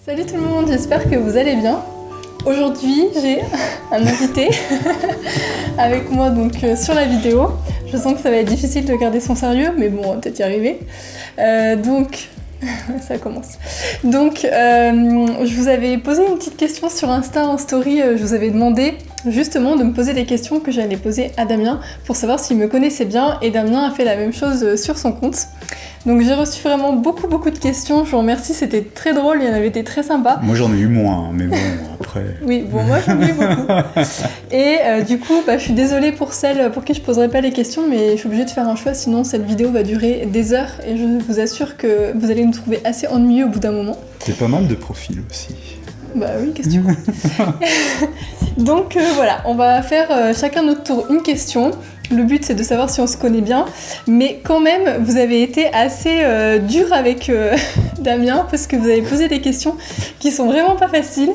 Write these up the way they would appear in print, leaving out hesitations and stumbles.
Salut tout le monde, j'espère que vous allez bien. Aujourd'hui, j'ai un invité avec moi donc sur la vidéo. Je sens que ça va être difficile de garder son sérieux, mais bon, on va peut-être y arriver. Ça commence. Donc, je vous avais posé une petite question sur Insta en story. Je vous avais demandé justement de me poser des questions que j'allais poser à Damien pour savoir s'il me connaissait bien. Et Damien a fait la même chose sur son compte. Donc j'ai reçu vraiment beaucoup de questions. Je vous remercie, c'était très drôle, il y en avait été très sympa. Moi j'en ai eu moins, mais bon, après... Oui, bon, moi j'en ai eu beaucoup. Et du coup, je suis désolée pour celles pour qui je poserai pas les questions, mais je suis obligée de faire un choix, sinon cette vidéo va durer des heures. Et je vous assure que vous allez me trouver assez ennuyeux au bout d'un moment. C'est pas mal de profils aussi. Bah oui, qu'est-ce que tu crois. Donc voilà, on va faire chacun notre tour une question. Le but c'est de savoir si on se connaît bien, mais quand même vous avez été assez dur avec Damien parce que vous avez posé des questions qui sont vraiment pas faciles.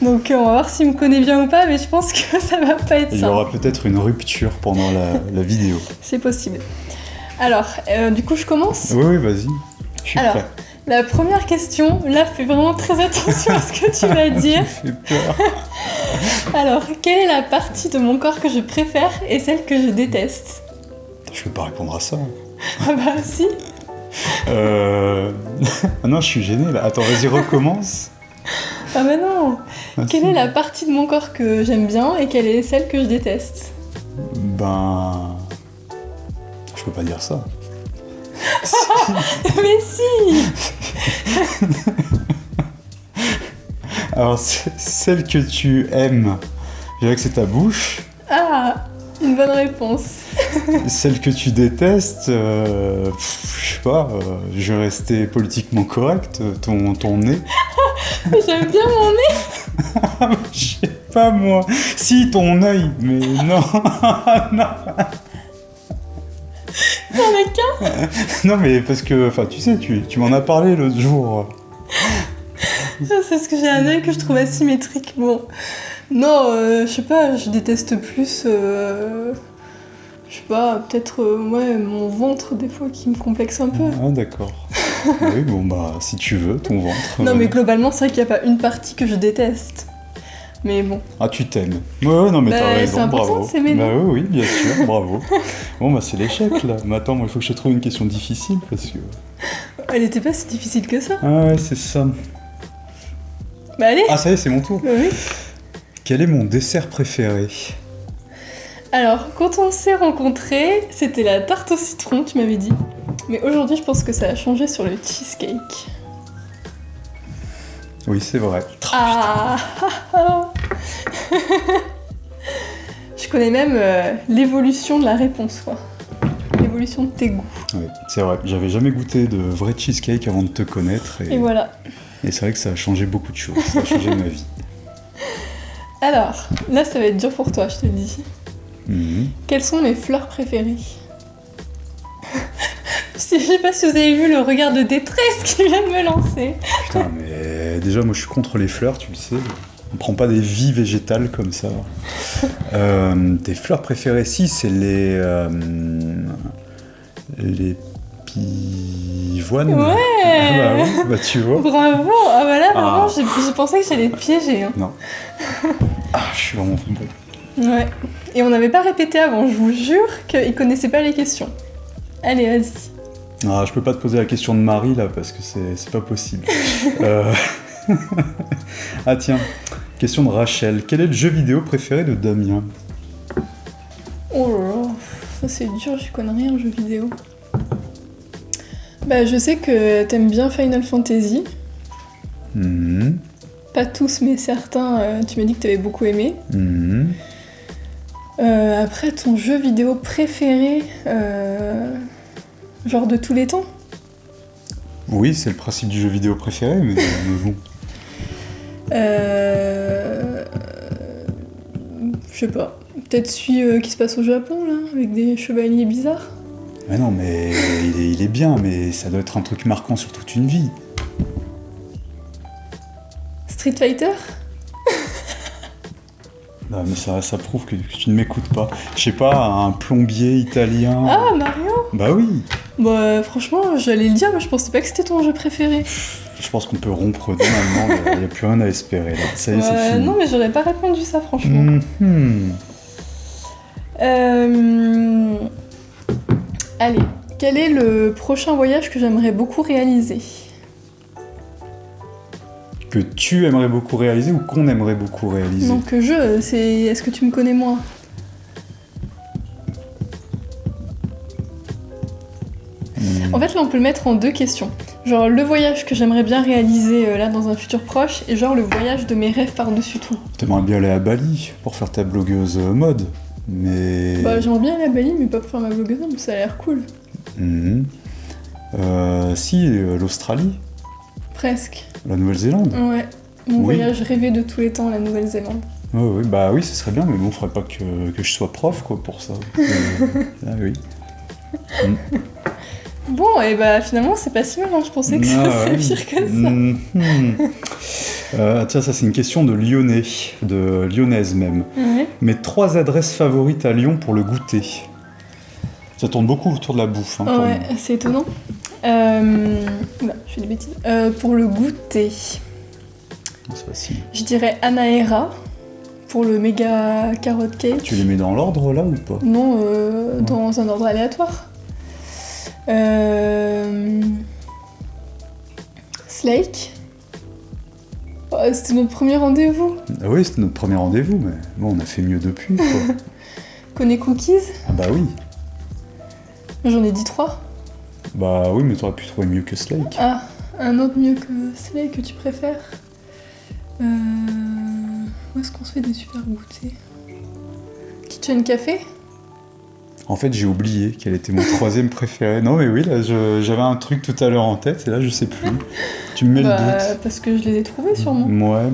Donc on va voir s'il me connaît bien ou pas, mais je pense que ça va pas être ça. Il y aura peut-être une rupture pendant la vidéo. C'est possible. Alors, du coup je commence ? Oui, vas-y, je suis prêt. La première question, là fais vraiment très attention à ce que tu vas dire. Tu fais peur. Alors, quelle est la partie de mon corps que je préfère et celle que je déteste ? Je peux pas répondre à ça. Ah bah si. Ah non, je suis gêné là. Attends, vas-y, recommence. Ah bah non. Quelle si. est la partie de mon corps que j'aime bien et quelle est celle que je déteste ? Ben... Je peux pas dire ça. Mais si. Alors, celle que tu aimes, je dirais que c'est ta bouche. Ah, une bonne réponse. Celle que tu détestes, je sais pas, je vais rester politiquement correct, ton nez. J'aime bien mon nez. Je sais pas moi. Si, ton œil, mais non. Non. T'en as qu'un ? Non mais parce que, enfin tu sais, tu m'en as parlé l'autre jour. C'est parce que j'ai un œil que je trouve asymétrique. Bon, non, je sais pas, je déteste plus, je sais pas, peut-être ouais, mon ventre des fois qui me complexe un peu. Ah d'accord. Oui bon bah si tu veux, ton ventre. Non mais globalement c'est vrai qu'il n'y a pas une partie que je déteste. Mais bon. Ah tu t'aimes. Ouais non mais t'as raison, c'est important bravo. de s'aimer, Bah oui bien sûr, bravo. Bon bah c'est l'échec là. Mais attends, moi il faut que je te trouve une question difficile parce que... Elle était pas si difficile que ça. Ah ouais c'est ça. Bah allez. Ah ça y est, c'est mon tour. Oui. Quel est mon dessert préféré ? Alors, quand on s'est rencontrés, c'était la tarte au citron, tu m'avais dit. Mais aujourd'hui, je pense que ça a changé sur le cheesecake. Oui, c'est vrai. Ah. Je connais même l'évolution de la réponse, quoi. L'évolution de tes goûts. Oui, c'est vrai. J'avais jamais goûté de vrai cheesecake avant de te connaître. Et voilà. Et c'est vrai que ça a changé beaucoup de choses. Ça a changé ma vie. Alors, là, ça va être dur pour toi, je te le dis. Quelles sont mes fleurs préférées ? Je sais pas si vous avez vu le regard de détresse qu'il vient de me lancer. Putain, mais déjà, moi, je suis contre les fleurs, tu le sais. On prend pas des vies végétales comme ça. Tes fleurs préférées, si, c'est les pivoines. Ouais. Ah bah oui, bah tu vois. Bravo. Ah bah là, vraiment, j'ai pensé que j'allais te piéger. Hein. Non. Ah, je suis vraiment bon. Ouais. Et on n'avait pas répété avant, je vous jure qu'ils connaissaient pas les questions. Allez, vas-y. Ah, je peux pas te poser la question de Marie là parce que c'est pas possible. Ah tiens, question de Rachel. Quel est le jeu vidéo préféré de Damien ? Oh là là, ça c'est dur, je connais rien en jeu vidéo. Bah je sais que t'aimes bien Final Fantasy. Pas tous mais certains, tu m'as dit que t'avais beaucoup aimé. Après ton jeu vidéo préféré, genre de tous les temps ? Oui, c'est le principe du jeu vidéo préféré, mais bon. Je sais pas. Peut-être celui qui se passe au Japon, là, avec des chevaliers bizarres. Mais non, mais il est bien, mais ça doit être un truc marquant sur toute une vie. Street Fighter ? Non, mais ça prouve que tu ne m'écoutes pas. Je sais pas, un plombier italien... Ah, Mario ? Bah oui. Bah franchement, j'allais le dire, mais je pensais pas que c'était ton jeu préféré. Je pense qu'on peut rompre normalement, il n'y a plus rien à espérer là. Ça y est, c'est fini. Non, mais j'aurais pas répondu ça, franchement. Allez, quel est le prochain voyage que j'aimerais beaucoup réaliser? Que tu aimerais beaucoup réaliser ou qu'on aimerait beaucoup réaliser? Non, que c'est... Est-ce que tu me connais moi? En fait, là, on peut le mettre en deux questions. Genre, le voyage que j'aimerais bien réaliser là dans un futur proche, et genre le voyage de mes rêves par-dessus tout. T'aimerais bien aller à Bali pour faire ta blogueuse mode, mais... Bah, j'aimerais bien aller à Bali, mais pas pour faire ma blogueuse, mais ça a l'air cool. Si, l'Australie, Presque. la Nouvelle-Zélande. Ouais. Mon Oui. voyage rêvé de tous les temps, la Nouvelle-Zélande. Oui, bah oui, ce serait bien, mais bon, faudrait pas que je sois prof, quoi, pour ça. Ah oui. Bon, et bah finalement, c'est pas si mal, hein. Je pensais que ça serait pire que ça. Tiens, ça c'est une question de Lyonnais, de Lyonnaise même. Ouais. Mes 3 adresses favorites à Lyon pour le goûter. Ça tourne beaucoup autour de la bouffe. Hein, Ouais, c'est étonnant. Oula, je fais des bêtises. Pour le goûter, C'est facile. je dirais Anaera pour le méga carrot cake. Tu les mets dans l'ordre là ou pas? Non, dans un ordre aléatoire. Slake. Oh, c'était notre premier rendez-vous. Ah oui, c'était notre premier rendez-vous, mais bon, on a fait mieux depuis, quoi. Connais Cookies? Ah bah oui. J'en ai dit 3. Bah oui, mais t'aurais pu trouver mieux que Slake. Ah, un autre mieux que Slake que tu préfères. Où est-ce qu'on se fait des super goûters? Kitchen Café? En fait, j'ai oublié quel était mon 3e préféré. Non, mais oui, là, j'avais un truc tout à l'heure en tête, et là, je sais plus. Tu me mets le doute. Parce que je les ai trouvés sûrement. Ouais.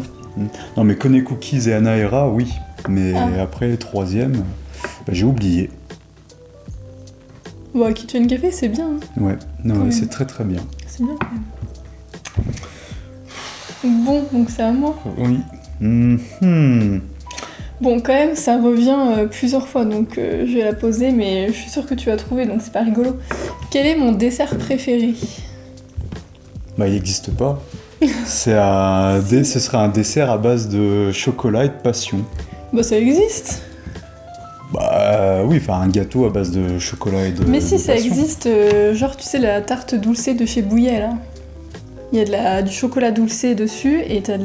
Non, mais Connais Cookies et Anaera, oui. Mais après, le 3e, bah, j'ai oublié. Bah, Kitchen Café, c'est bien. Hein. Ouais, non, Quand ouais, même. c'est très très bien. C'est bien quand même. Bon, donc c'est à moi. Oui. Bon, quand même, ça revient plusieurs fois, donc je vais la poser, mais je suis sûre que tu vas trouver, donc c'est pas rigolo. Quel est mon dessert préféré? Bah, il n'existe pas. Ce serait un dessert à base de chocolat et de passion. Bah, ça existe. Bah oui, enfin un gâteau à base de chocolat et de Mais si, de ça passion. existe, genre, tu sais, la tarte Dulcé de chez Bouillet, là. Il y a du chocolat Dulcé dessus, et t'as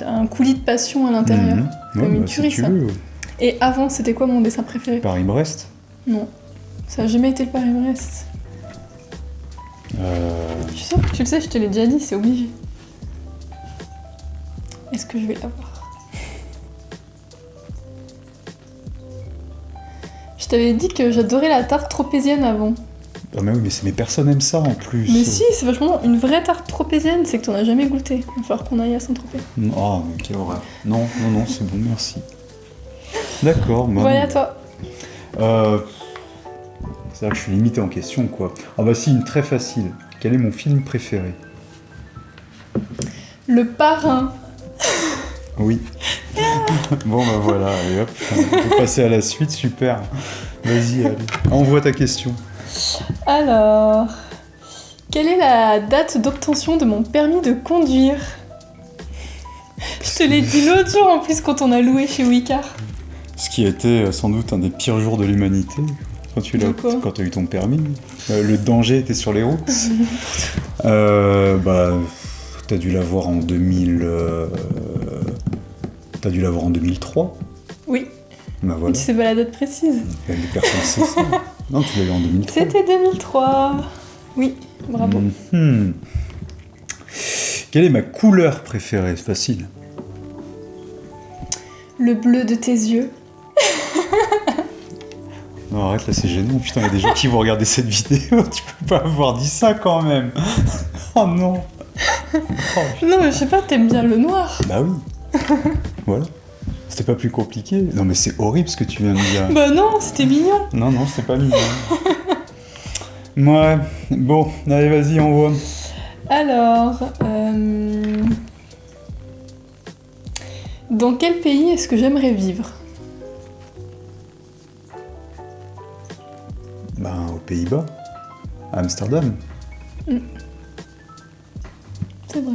un coulis de passion à l'intérieur. Ouais, Comme une bah, si tuerie, tu ça. veux. Et avant, c'était quoi mon dessin préféré? Paris-Brest. Non. Ça a jamais été le Paris-Brest. Je suis sûre que tu le sais, je te l'ai déjà dit, c'est obligé. Est-ce que je vais l'avoir? Je t'avais dit que j'adorais la tarte tropézienne avant. Ah mais personne aime ça en plus. Mais si, c'est vachement une vraie tarte tropézienne, c'est que t'en as jamais goûté. Il va falloir qu'on aille à Saint-Tropez. Oh, mais quelle horreur. Non, c'est bon, merci. D'accord. Bah, Voilà, toi. C'est vrai que je suis limité en question, quoi. Ah bah si, une très facile. Quel est mon film préféré? Le Parrain. Oui. Bon bah voilà, et hop, on peut passer à la suite, super. Vas-y, allez. Envoie ta question. Alors, quelle est la date d'obtention de mon permis de conduire? Je te l'ai dit l'autre jour en plus quand on a loué chez Wicard. Ce qui a été sans doute un des pires jours de l'humanité, quand tu De quoi as eu ton permis. Le danger était sur les routes. Bah, t'as dû l'avoir en 2000... T'as dû l'avoir en 2003. Oui, Bah mais voilà. tu sais pas la date précise. Les personnes savent ça. Non, tu l'as eu en 2003. C'était 2003. Oui, bravo. Quelle est ma couleur préférée? C'est facile. Le bleu de tes yeux. Non, arrête, là c'est gênant. Putain, il y a des gens qui vont regarder cette vidéo. Tu peux pas avoir dit ça quand même. Oh non. Oh, Non mais je sais pas, t'aimes bien le noir. bah oui. Voilà. C'était pas plus compliqué. Non mais c'est horrible ce que tu viens de dire. Bah non, c'était mignon. Non, c'est pas mignon. Ouais. Bon, allez, vas-y, on voit. Alors, dans quel pays est-ce que j'aimerais vivre? Ben, aux Pays-Bas. À Amsterdam. C'est vrai.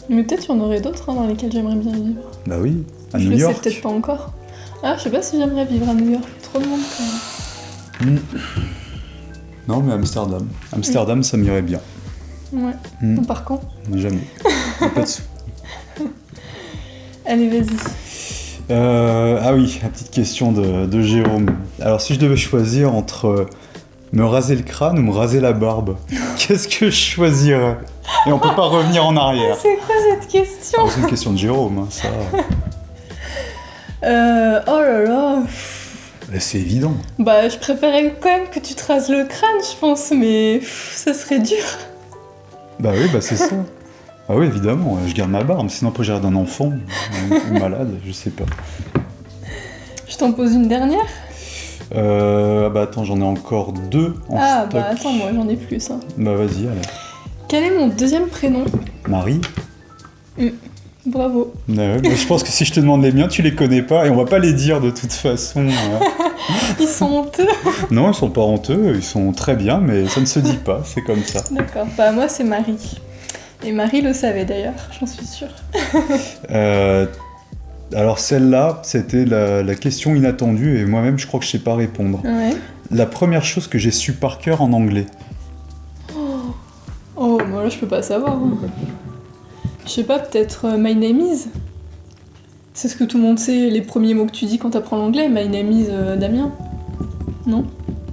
Mais peut-être il y en aurait d'autres dans lesquels j'aimerais bien vivre. Bah oui, à Je New le sais York. peut-être pas encore. Ah, je sais pas si j'aimerais vivre à New York, il y a trop de monde quand même. Non, mais Amsterdam. Amsterdam, ça m'irait bien. Ouais. On part quand ? Jamais. Pas de sous. Allez, vas-y. Ah oui, la petite question de Jérôme. Alors, si je devais choisir entre me raser le crâne ou me raser la barbe, qu'est-ce que je choisirais ? Et on peut pas revenir en arrière. C'est quoi cette question ? C'est une question de Jérôme, hein, ça. Oh là là. C'est évident. Bah, je préférais quand même que tu te rases le crâne, je pense, mais ça serait dur. Bah oui, bah c'est ça. Ah oui, évidemment, je garde ma barbe, sinon après j'ai l'air d'un enfant ou malade, je sais pas. Je t'en pose une dernière ? Bah attends, j'en ai encore 2 en stock. Bah attends, moi j'en ai plus. Hein. Bah vas-y, allez. Quel est mon deuxième prénom ? Marie. Bravo. Ouais, bah, je pense que si je te demande les miens, tu les connais pas et on va pas les dire de toute façon. Ils sont honteux. Non, ils sont pas honteux, ils sont très bien, mais ça ne se dit pas, c'est comme ça. D'accord, bah moi c'est Marie. Et Marie le savait d'ailleurs, j'en suis sûre. Alors celle-là, c'était la question inattendue et moi-même je crois que je sais pas répondre. Ouais. La première chose que j'ai su par cœur en anglais. Oh, moi là je peux pas savoir. Hein. Je sais pas, peut-être My name is. C'est ce que tout le monde sait, les premiers mots que tu dis quand t'apprends l'anglais. My name is Damien. Non ?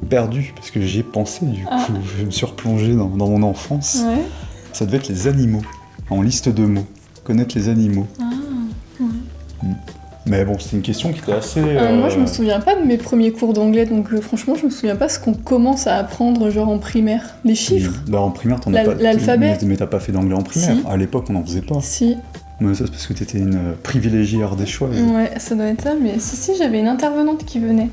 Perdu, parce que j'y ai pensé du coup. Je me suis replongé dans mon enfance. Ouais. Ça devait être les animaux, en liste de mots. Connaître les animaux. Ah, ouais. Mais bon, c'était une question qui était assez... Moi je me souviens pas de mes premiers cours d'anglais, donc franchement je me souviens pas ce qu'on commence à apprendre genre en primaire. Les chiffres ? Bah en primaire, t'en as pas... L'alphabet ? Mais t'as pas fait d'anglais en primaire. Si. À l'époque, on n'en faisait pas. Si. Mais ça, c'est parce que t'étais une privilégiée ardéchoise. Ouais, ça doit être ça, mais si, j'avais une intervenante qui venait.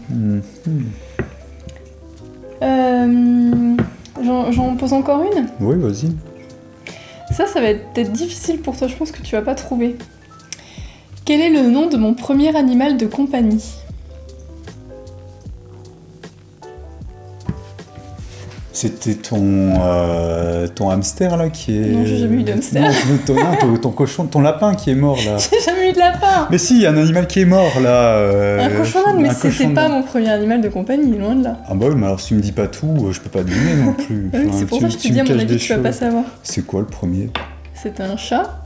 J'en pose encore une ? Oui, vas-y. Ça va être peut-être difficile pour toi, je pense que tu vas pas trouver. Quel est le nom de mon premier animal de compagnie ? C'était ton hamster là qui est... Non, j'ai jamais eu de hamster. Non, ton cochon, ton lapin qui est mort là. J'ai jamais eu de lapin. Mais si, il y a un animal qui est mort là. Un cochon d'Inde, mais c'était cochon pas d'Inde. mon premier animal de compagnie, loin de là. Ah bah oui, mais alors si tu me dis pas tout, je peux pas deviner non plus. Oui, c'est pour ça que je te dis, à mon avis, tu vas pas savoir. C'est quoi le premier ? C'était un chat,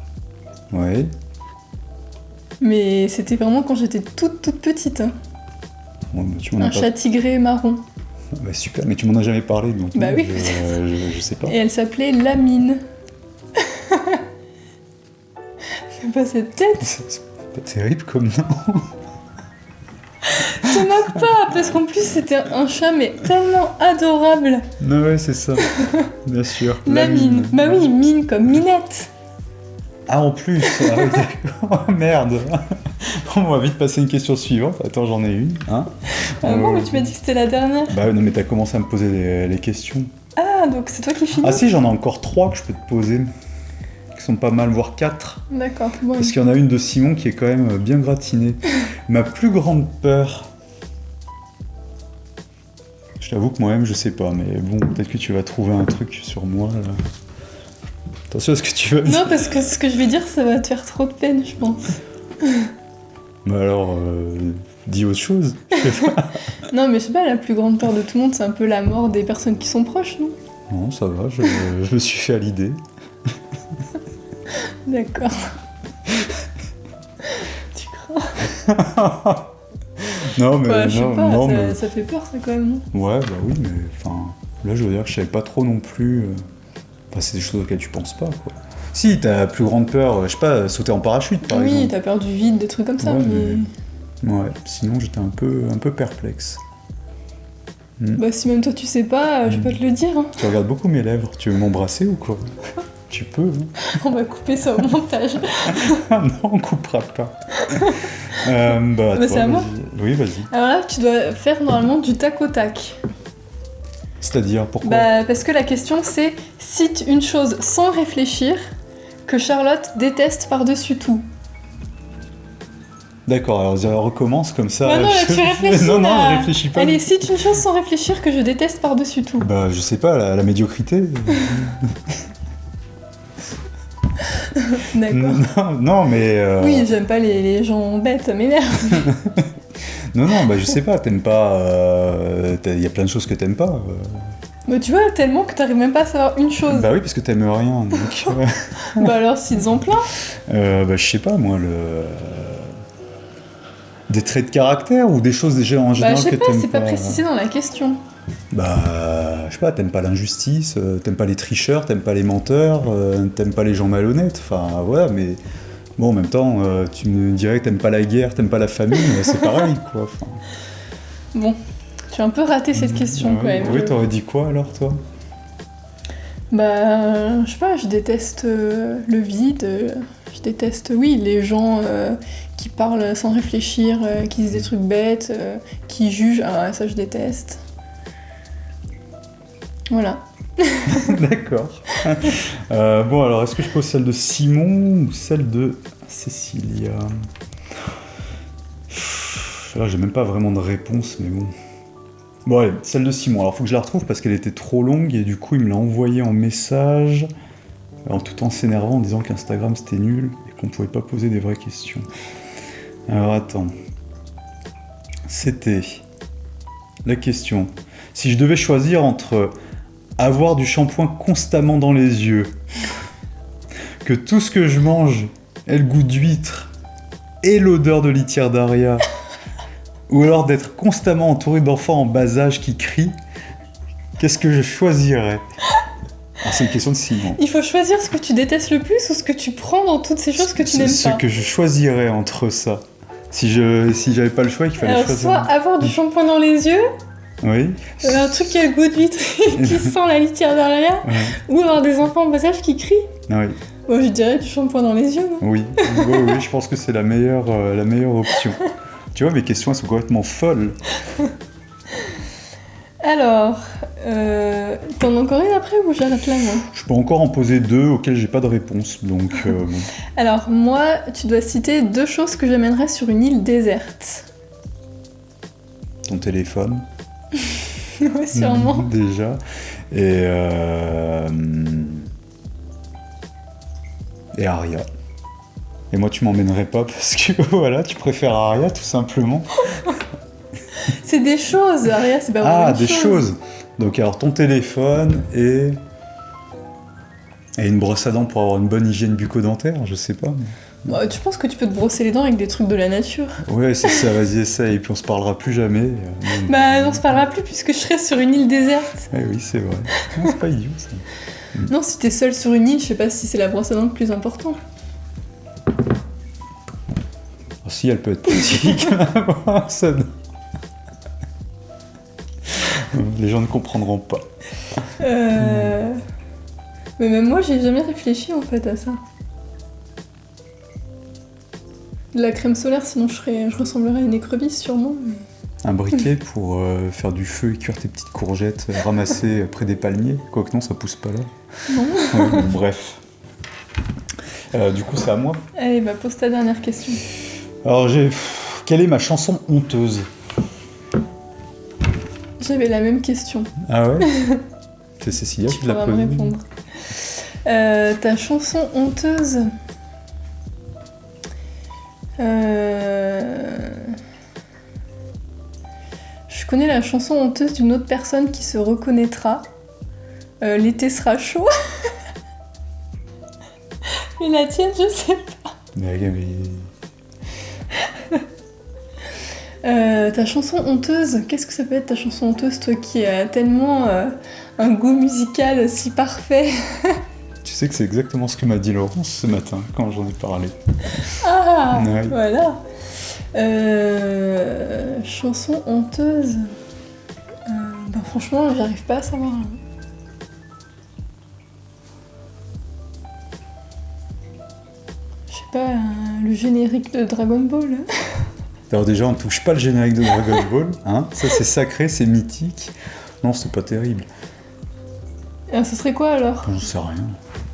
Ouais. mais c'était vraiment quand j'étais toute petite. Hein. Ouais, bah, tu m'en as Un pas... chat tigré marron. Bah super, mais tu m'en as jamais parlé donc. Bah non, oui, je sais pas. Et elle s'appelait Lamine. C'est pas cette tête. C'est pas terrible comme nom. Te moque pas, parce qu'en plus c'était un chat mais tellement adorable. Non ouais, c'est ça. Bien sûr. Lamine. Bah oui, mine comme minette. Ah en plus. Ah oui, d'accord. Oh, merde. On va vite passer une question suivante. Attends, j'en ai une. Hein Ah bon, mais tu m'as dit que c'était la dernière. Bah non, mais t'as commencé à me poser les questions. Ah, donc c'est toi qui finis. Ah si, j'en ai encore 3 que je peux te poser. Qui sont pas mal, voire 4. D'accord. Bon. Parce qu'il y en a une de Simon qui est quand même bien gratinée. Ma plus grande peur... Je t'avoue que moi-même je sais pas, mais bon, peut-être que tu vas trouver un truc sur moi là. Attention à ce que tu vas dire. Non, parce que ce que je vais dire, ça va te faire trop de peine, je pense. Mais alors, dis autre chose. Non, mais je sais pas, la plus grande peur de tout le monde, c'est un peu la mort des personnes qui sont proches, non ? Non, ça va, je me suis fait à l'idée. D'accord. Tu crois ? Non, mais Ouais, je sais non, pas, non, ça, mais... ça fait peur, ça, quand même, non ? Ouais, bah oui, mais enfin, là, je veux dire que je savais pas trop non plus. Enfin, c'est des choses auxquelles tu penses pas, quoi. Si, ta plus grande peur, je sais pas, sauter en parachute, par exemple. Oui, t'as peur du vide, des trucs comme ça, Ouais, mais... Ouais, sinon j'étais un peu perplexe. Bah, si même toi tu sais pas, je peux te le dire. Hein. Tu regardes beaucoup mes lèvres, tu veux m'embrasser ou quoi? Tu peux, hein. On va couper ça au montage. Ah non, on coupera pas. Bah, toi, c'est à moi. Oui, vas-y. Alors là, tu dois faire normalement du tac au tac. C'est-à-dire, pourquoi? Bah, parce que la question c'est cite une chose sans réfléchir que Charlotte déteste par-dessus tout. D'accord, alors on recommence comme ça. Bah non, là, tu réfléchis. Non, non, là. je réfléchis pas. Allez, cite une chose sans réfléchir que je déteste par-dessus tout. Bah, je sais pas, la médiocrité. D'accord. Non, mais... Oui, j'aime pas les gens bêtes, ça m'énerve. Non, bah je sais pas, t'aimes pas... Il y a plein de choses que t'aimes pas. Mais tu vois, tellement que t'arrives même pas à savoir une chose. Bah oui, parce que t'aimes rien, donc... Bah alors, s'ils ont plein. Bah je sais pas, moi, des traits de caractère ou des choses déjà en Bah général je sais que pas, t'aimes c'est pas précisé dans la question. Bah, je sais pas, t'aimes pas l'injustice, t'aimes pas les tricheurs, t'aimes pas les menteurs, t'aimes pas les gens malhonnêtes, enfin voilà, mais bon, en même temps, tu me dirais que t'aimes pas la guerre, t'aimes pas la famine, c'est pareil, quoi. Enfin, Bon, tu as un peu raté cette question quand même. Oui, t'aurais dit quoi alors, toi? Bah, je sais pas, je déteste le vide, je déteste, oui, les gens qui parlent sans réfléchir, qui disent des trucs bêtes, qui jugent, ah ça je déteste. Voilà. D'accord. Bon, alors, est-ce que je pose celle de Simon ou celle de Cécilia? Là, j'ai même pas vraiment de réponse, mais bon. Bon, allez, celle de Simon. Alors, faut que je la retrouve parce qu'elle était trop longue et du coup, il me l'a envoyée en message, tout en s'énervant en disant qu'Instagram c'était nul et qu'on pouvait pas poser des vraies questions. Alors, attends. C'était la question. Si je devais choisir entre avoir du shampoing constamment dans les yeux, que tout ce que je mange ait le goût d'huître et l'odeur de litière d'Aria, ou alors d'être constamment entouré d'enfants en bas âge qui crient, qu'est-ce que je choisirais? Alors c'est une question de Simon. Il faut choisir ce que tu détestes le plus ou ce que tu prends dans toutes ces choses que tu n'aimes pas. Ce que je choisirais entre ça. Si j'avais pas le choix et qu'il fallait Alors, choisir. soit avoir du shampoing dans les yeux, oui. Un truc qui a le goût d'huître qui sent la litière derrière, ou avoir des enfants en bas âge qui crient. Oui. Bon, je dirais du shampoing dans les yeux. Non oui, je pense que c'est la meilleure option. Tu vois, mes questions, elles sont complètement folles. Alors, t'en as encore une après ou j'arrête là, moi? Je peux encore en poser deux auxquelles j'ai pas de réponse, donc bon. Alors, moi, tu dois citer 2 choses que j'amènerais sur une île déserte. Ton téléphone. Ouais, sûrement. Déjà. Et Aria. Et moi, tu m'emmènerais pas parce que voilà, tu préfères Aria tout simplement. C'est des choses, Aria, c'est pas vraiment Ah, une des chose. choses. Donc, alors, ton téléphone et une brosse à dents pour avoir une bonne hygiène bucco-dentaire, je sais pas. Bah, tu penses que tu peux te brosser les dents avec des trucs de la nature? Ouais, c'est ça, vas-y, essaye, et puis on se parlera plus jamais. Bah, on se parlera plus puisque je serai sur une île déserte. Eh oui, c'est vrai. Non, c'est pas idiot, ça. Non, si t'es seul sur une île, je sais pas si c'est la brosse à dents le plus important. Oh, si, elle peut être pratique. Ça... Les gens ne comprendront pas. Mais même moi, j'ai jamais réfléchi en fait à ça. De la crème solaire, sinon je ressemblerais à une écrevisse sûrement. Un briquet pour faire du feu et cuire tes petites courgettes ramassées près des palmiers. Quoique non, ça pousse pas là. Non. Ouais, bon, bref. Du coup, c'est à moi. Allez, bah pose ta dernière question. Alors, quelle est ma chanson honteuse? J'avais la même question. Ah ouais? C'est Cécilia qui Tu l'a pourras me posée. répondre. Ta chanson honteuse. Je connais la chanson honteuse d'une autre personne qui se reconnaîtra. L'été sera chaud. Mais la tienne, je sais pas. Mais... Ta chanson honteuse, qu'est-ce que ça peut être ta chanson honteuse, toi qui as tellement un goût musical si parfait? Tu sais que c'est exactement ce que m'a dit Laurence ce matin quand j'en ai parlé. Ah, Ouais. voilà. Chanson honteuse. Bah franchement, j'arrive pas à savoir. Je sais pas, le générique de Dragon Ball. Alors déjà, on ne touche pas le générique de Dragon Ball, hein. Ça c'est sacré, c'est mythique. Non, c'est pas terrible. Ce serait quoi alors? J'en sais rien.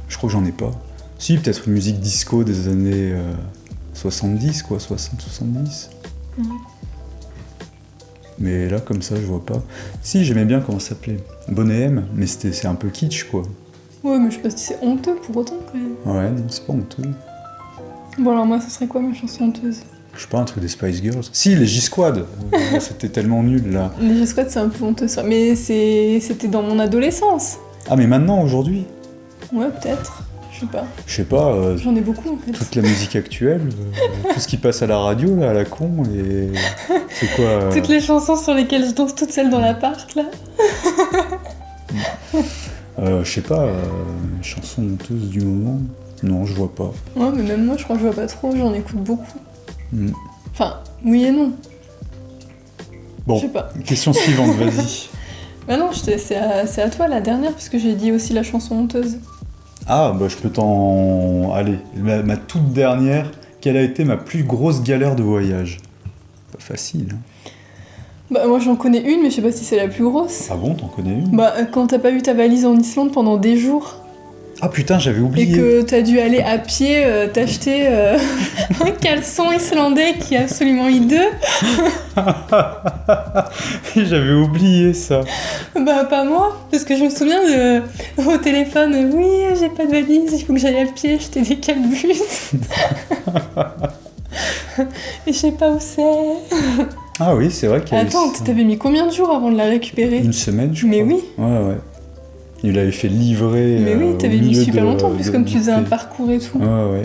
Je crois que j'en ai pas. Si, peut-être une musique disco des années 70, quoi, 60-70. Mais là, comme ça, je vois pas. Si, j'aimais bien comment ça s'appelait. Bonnet M, mais c'est un peu kitsch, quoi. Ouais, mais je sais pas si c'est honteux pour autant quand même. Ouais, non, c'est pas honteux. Bon, alors moi, ce serait quoi ma chanson honteuse? Je sais pas, un truc des Spice Girls. Si, les J-Squad. C'était tellement nul, là. Les G-Squad, c'est un peu honteux, ça. Mais c'était dans mon adolescence. Ah, mais maintenant, aujourd'hui? Ouais, peut-être. Je sais pas. Je sais pas, J'en ai beaucoup, en fait. toute la musique actuelle, tout ce qui passe à la radio, là, à la con, et... C'est quoi Toutes les chansons sur lesquelles je danse toute seule dans l'appart, là. Je sais pas, chanson honteuse du moment? Non, je vois pas. Ouais, mais même moi, je crois que je vois pas trop, j'en écoute beaucoup. Mm. Enfin, oui et non. Bon, Je sais pas. question suivante, vas-y. Bah non, c'est à toi la dernière, puisque j'ai dit aussi la chanson honteuse. Ah, bah je peux t'en... Allez, ma toute dernière, quelle a été ma plus grosse galère de voyage? Pas facile, hein. Bah moi j'en connais une, mais je sais pas si c'est la plus grosse. Ah bon, t'en connais une? Bah quand t'as pas eu ta valise en Islande pendant des jours, Ah putain, j'avais et oublié. que t'as dû aller à pied t'acheter un caleçon islandais qui est absolument hideux, J'avais oublié ça. bah pas moi, parce que je me souviens au téléphone, oui j'ai pas de valise, il faut que j'aille à pied acheter des calbutes. Et je sais pas où c'est. Ah oui, c'est vrai qu'il y a eu Attends, ça. t'avais mis combien de jours avant de la récupérer? Une semaine, je crois. Mais oui. Ouais. Il avait fait livrer. Mais oui, au t'avais mis milieu super de- longtemps, puisque de- comme tu faisais un du- parcours et tout. Ouais.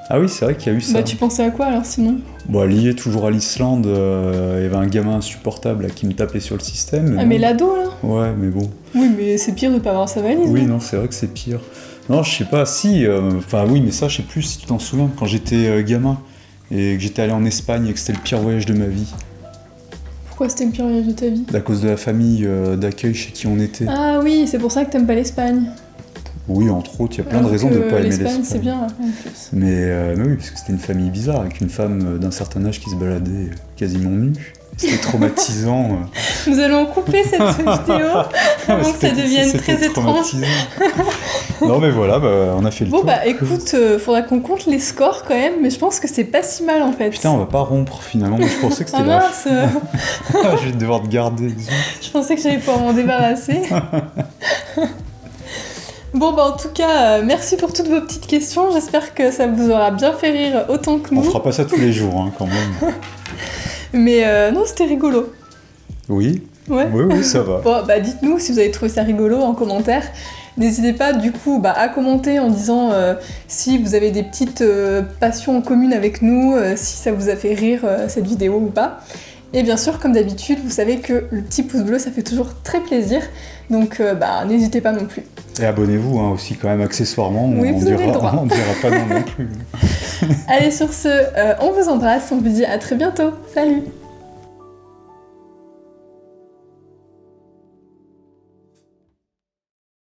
Ah oui, c'est vrai qu'il y a eu ça. Bah tu pensais à quoi alors sinon? Bon, lié toujours à l'Islande, il y avait un gamin insupportable là, qui me tapait sur le système. Ah non. mais l'ado là? Ouais, mais bon. Oui mais c'est pire de pas avoir sa valise. Oui, hein. non, c'est vrai que c'est pire. Non, je sais pas, si. Enfin, oui, mais ça, je sais plus si tu t'en souviens, quand j'étais gamin et que j'étais allé en Espagne et que c'était le pire voyage de ma vie, Pourquoi c'était le pire voyage de ta vie? à cause de la famille d'accueil chez qui on était. Ah oui, c'est pour ça que t'aimes pas l'Espagne. Oui, entre autres, il y a plein de Alors raisons que de pas aimer l'Espagne l'Espagne. c'est bien en plus. Mais oui, parce que c'était une famille bizarre, avec une femme d'un certain âge qui se baladait quasiment nue. C'était traumatisant. Nous allons couper cette vidéo avant que ça devienne C'était très étrange. traumatisant. Non mais voilà, on a fait le Bon tour. bah écoute, faudra qu'on compte les scores quand même, mais je pense que c'est pas si mal en fait. Putain, on va pas rompre finalement. Moi, je pensais que Ah c'était la mince, Je vais devoir te garder. zut. je pensais que j'allais pouvoir m'en débarrasser. Bon bah en tout cas, merci pour toutes vos petites questions, j'espère que ça vous aura bien fait rire autant que On nous. fera pas ça tous les jours hein, quand même. Mais non, c'était rigolo. Oui, Ouais. oui, ça va. Bon bah dites-nous si vous avez trouvé ça rigolo en commentaire. N'hésitez pas du coup à commenter en disant si vous avez des petites passions en commun avec nous, si ça vous a fait rire cette vidéo ou pas. Et bien sûr, comme d'habitude, vous savez que le petit pouce bleu, ça fait toujours très plaisir. Donc n'hésitez pas non plus. Et abonnez-vous hein, aussi quand même accessoirement. Oui, vous avez le droit. On dira pas non plus. Allez sur ce, on vous embrasse, on vous dit à très bientôt. Salut!